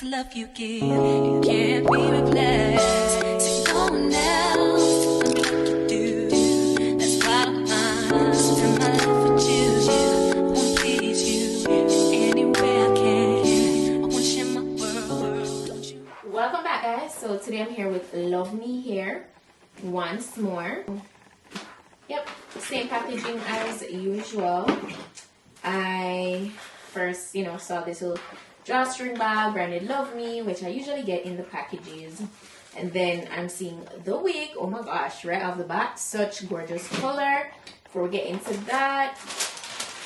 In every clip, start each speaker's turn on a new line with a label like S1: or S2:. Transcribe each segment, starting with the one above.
S1: The love you give, you can't be replaced. So no one else knows what to do. That's why I spend my life with you. I won't please you in any way I can. I want you in my world, don't you?
S2: Welcome back, guys. So today I'm here with Luvme here once more. Yep, same packaging as usual. I first, saw this little drawstring bag branded Luvme, which I usually get in the packages, and then I'm seeing the wig. Oh my gosh, right off the bat, such gorgeous color. Before we get into that,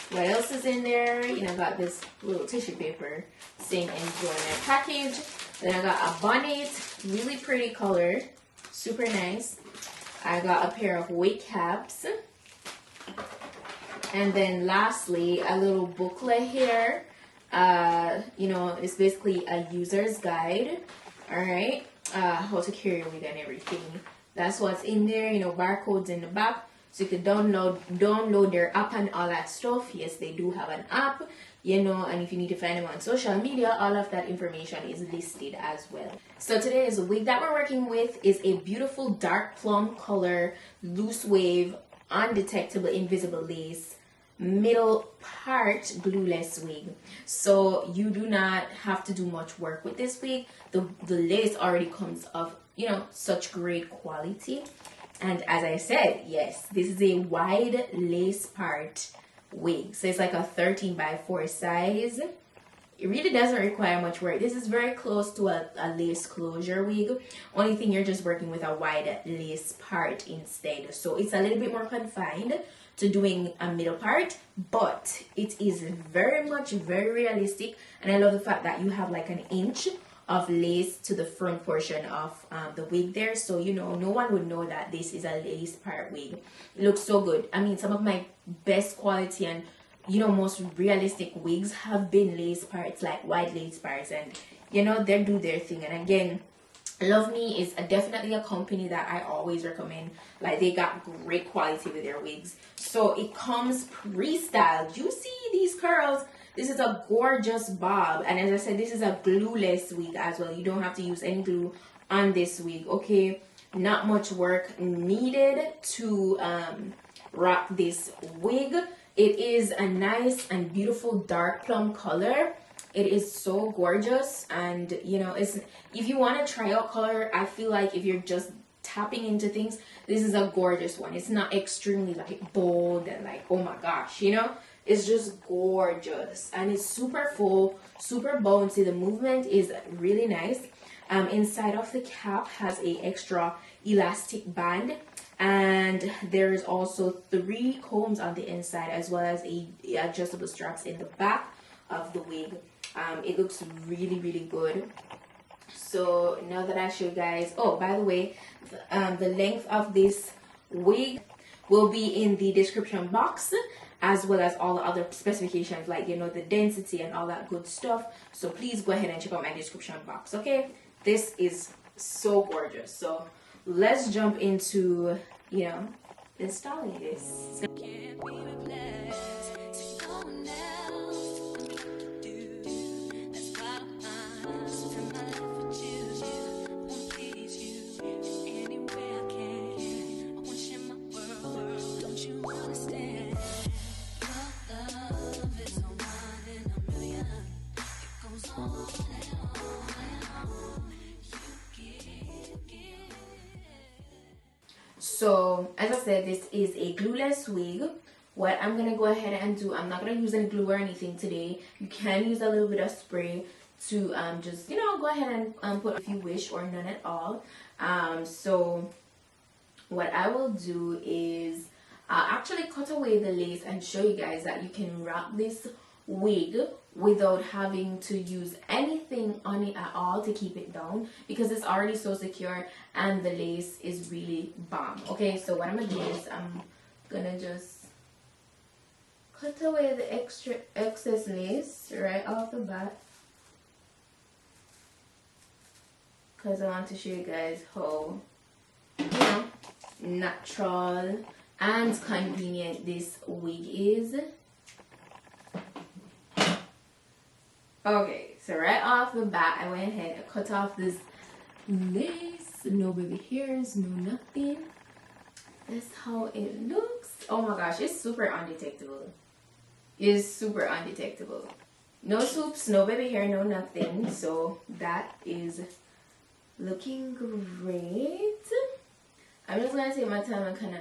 S2: what else is in there? Got this little tissue paper saying enjoyment package. Then I got a bonnet, really pretty color, super nice. I got a pair of wig caps, and then lastly a little booklet here. It's basically a user's guide. All right, how to carry a wig and everything. That's what's in there. Barcodes in the back, so you can download their app and all that stuff. Yes, they do have an app. And if you need to find them on social media, all of that information is listed as well. So today's wig that we're working with is a beautiful dark plum color, loose wave, undetectable invisible lace, middle part glueless wig. So you do not have to do much work with this wig. The lace already comes of such great quality. And as I said, yes, this is a wide lace part wig, so it's like a 13x4 size. It really doesn't require much work. This is very close to a lace closure wig. Only thing, you're just working with a wide lace part instead, so it's a little bit more confined to doing a middle part, but it is very realistic. And I love the fact that you have like an inch of lace to the front portion of the wig there, so no one would know that this is a lace part wig. It looks so good. I mean, some of my best quality and most realistic wigs have been lace parts, like wide lace parts, and they do their thing. And again, Luvme is definitely a company that I always recommend. Like, they got great quality with their wigs. So it comes pre-styled. You see these curls? This is a gorgeous bob, and as I said, this is a glueless wig as well. You don't have to use any glue on this wig, okay? Not much work needed to rock this wig. It is a nice and beautiful dark plum color. It is so gorgeous, and if you want to try out color, I feel like if you're just tapping into things, this is a gorgeous one. It's not extremely like bold and like, oh my gosh, it's just gorgeous, and it's super full, super bouncy. The movement is really nice. Inside of the cap has a extra elastic band, and there is also 3 combs on the inside, as well as a adjustable straps in the back of the wig. It looks really good. So now that I show you guys, oh, by the way, the length of this wig will be in the description box, as well as all the other specifications, like the density and all that good stuff. So please go ahead and check out my description box, okay? This is so gorgeous. So let's jump into installing this.
S1: Can't be replaced. So no one else knows what to do. That's why I spend my life with you. I won't please you in any way I can. I want you in my world, don't you understand? Love is no one in a million. It goes on and on and on. You give.
S2: So as I said, this is a glueless wig. What I'm gonna go ahead and do, I'm not gonna use any glue or anything today. You can use a little bit of spray to just go ahead and put if you wish, or none at all. So what I will do is actually cut away the lace and show you guys that you can wrap this wig without having to use anything on it at all to keep it down, because it's already so secure and the lace is really bomb. Okay, so what I'm gonna do is I'm gonna just cut away the excess lace right off the bat, because I want to show you guys how natural and convenient this wig is. Okay, So right off the bat, I went ahead and cut off this lace. No baby hairs, no nothing. That's how it looks. Oh my gosh, it's super undetectable. It's super undetectable. No swoops, no baby hair, no nothing. So that is looking great. I'm just gonna take my time and kind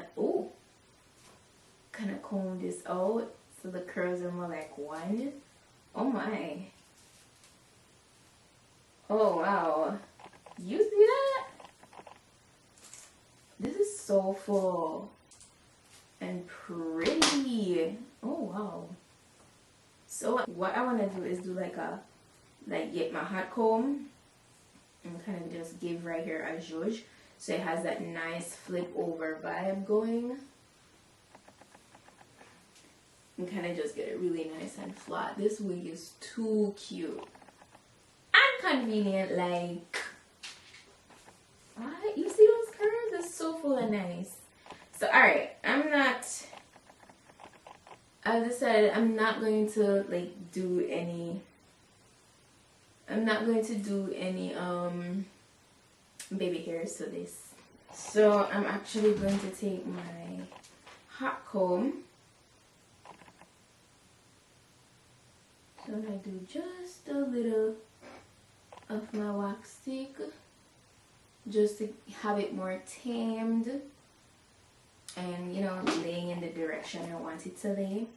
S2: of comb this out so the curls are more like one. Oh my. Oh wow. You see that? This is so full and pretty. Oh wow. So what I want to do is do get my hot comb and kind of just give right here a zhuzh so it has that nice flip over vibe going, and kind of just get it really nice and flat. This wig is too cute and convenient. Like, what? You see those curves? It's so full and nice. So alright, I've decided I'm not going to do any baby hairs to this. So I'm actually going to take my hot comb. So I do just a little of my wax stick just to have it more tamed and, you know, laying in the direction I want it to lay.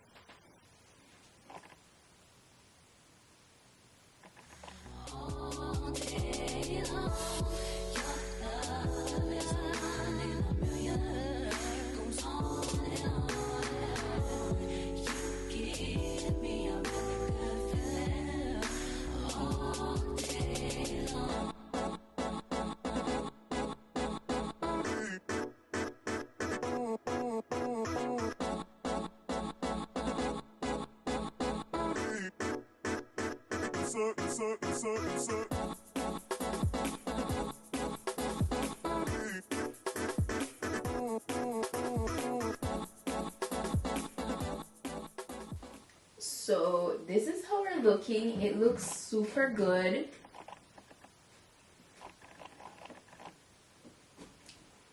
S2: So this is how we're looking. It looks super good.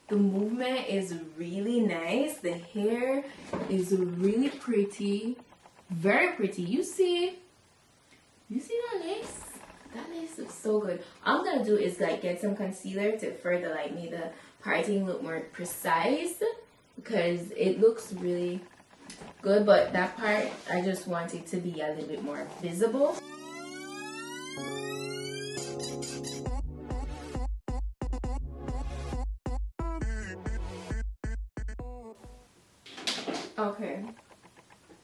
S2: The movement is really nice. The hair is really pretty. Very pretty. You see that lace? That lace looks so good. All I'm gonna do is get some concealer to further make the parting look more precise, because it looks really good, but that part I just want it to be a little bit more visible. Okay,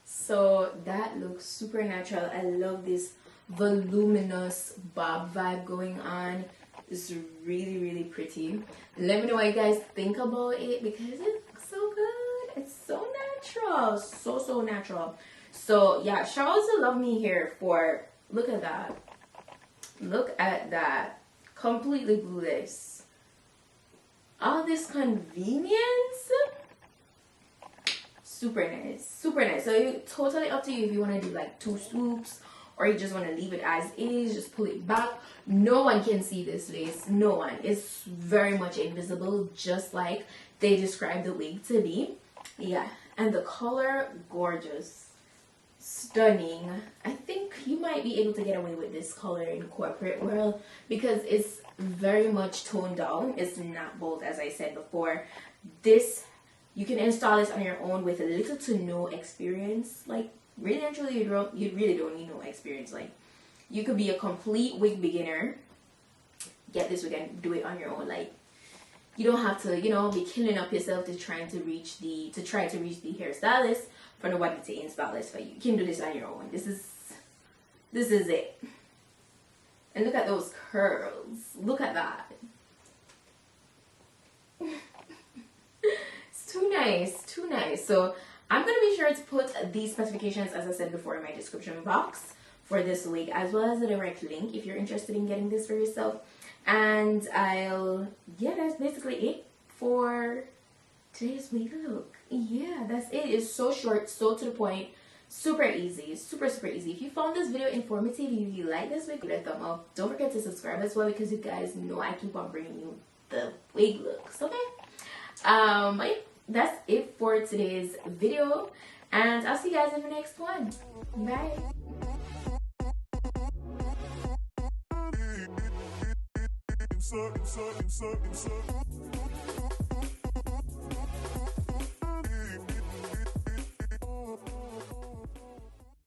S2: so that looks super natural. I love this voluminous bob vibe going on. It's really, really pretty. Let me know what you guys think about it, because it looks so good. It's so natural, so natural. So yeah, shout out to Luvme here for, look at that, completely glueless. All this convenience, super nice, super nice. So it's totally up to you if you want to do 2 swoops, or you just want to leave it as is, just pull it back. No one can see this lace, no one. It's very much invisible, just like they describe the wig to be. Yeah, and the color, gorgeous, stunning. I think you might be able to get away with this color in corporate world because it's very much toned down. It's not bold, as I said before. This, you can install this on your own with little to no experience. Really and truly, you really don't need no experience. You could be a complete wig beginner, get this wig and do it on your own. You don't have to, be killing up yourself to try to reach the hairstylist for nobody to install this for you. You can do this on your own. This is it. And look at those curls. Look at that. It's too nice, too nice. So I'm going to be sure to put these specifications, as I said before, in my description box for this wig, as well as a direct link if you're interested in getting this for yourself. And that's basically it for today's wig look. Yeah, that's it. It's so short, so to the point, Super easy, super easy. If you found this video informative, if you like this video, give it a thumb up. Don't forget to subscribe as well, because you guys know I keep on bringing you the wig looks. Okay, that's it for today's video, and I'll see you guys in the next one. Bye.
S3: insert.